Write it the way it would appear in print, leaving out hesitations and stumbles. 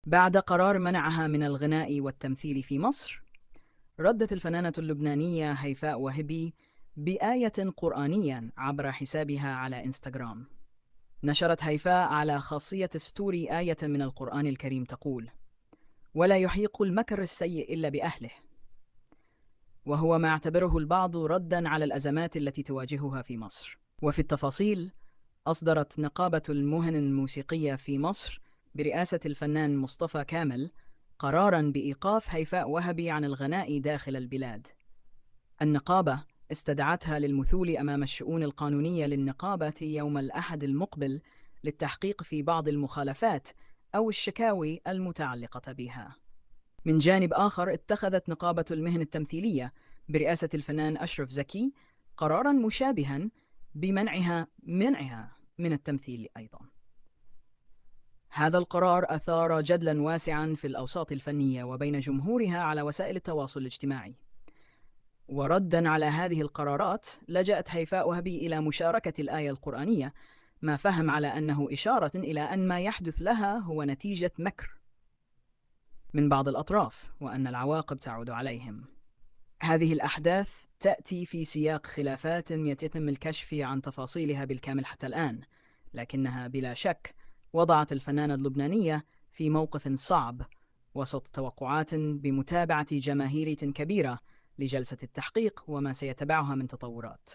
بعد قرار منعها من الغناء والتمثيل في مصر، ردت الفنانة اللبنانية هيفاء وهبي بآية قرآنية عبر حسابها على إنستغرام. نشرت هيفاء على خاصية ستوري آية من القرآن الكريم تقول: ولا يحيق المكر السيء إلا بأهله، وهو ما اعتبره البعض رداً على الأزمات التي تواجهها في مصر. وفي التفاصيل، أصدرت نقابة المهن الموسيقية في مصر برئاسة الفنان مصطفى كامل قراراً بإيقاف هيفاء وهبي عن الغناء داخل البلاد. النقابة استدعتها للمثول أمام الشؤون القانونية للنقابة يوم الأحد المقبل للتحقيق في بعض المخالفات أو الشكاوي المتعلقة بها. من جانب آخر، اتخذت نقابة المهن التمثيلية برئاسة الفنان أشرف زكي قراراً مشابهاً بمنعها من التمثيل أيضاً. هذا القرار أثار جدلاً واسعاً في الأوساط الفنية وبين جمهورها على وسائل التواصل الاجتماعي. ورداً على هذه القرارات، لجأت هيفاء وهبي إلى مشاركة الآية القرآنية، ما فهم على أنه إشارة إلى أن ما يحدث لها هو نتيجة مكر من بعض الأطراف، وأن العواقب تعود عليهم. هذه الأحداث تأتي في سياق خلافات يتم الكشف عن تفاصيلها بالكامل حتى الآن، لكنها بلا شك وضعت الفنانة اللبنانية في موقف صعب وسط توقعات بمتابعة جماهيرية كبيرة لجلسة التحقيق وما سيتبعها من تطورات.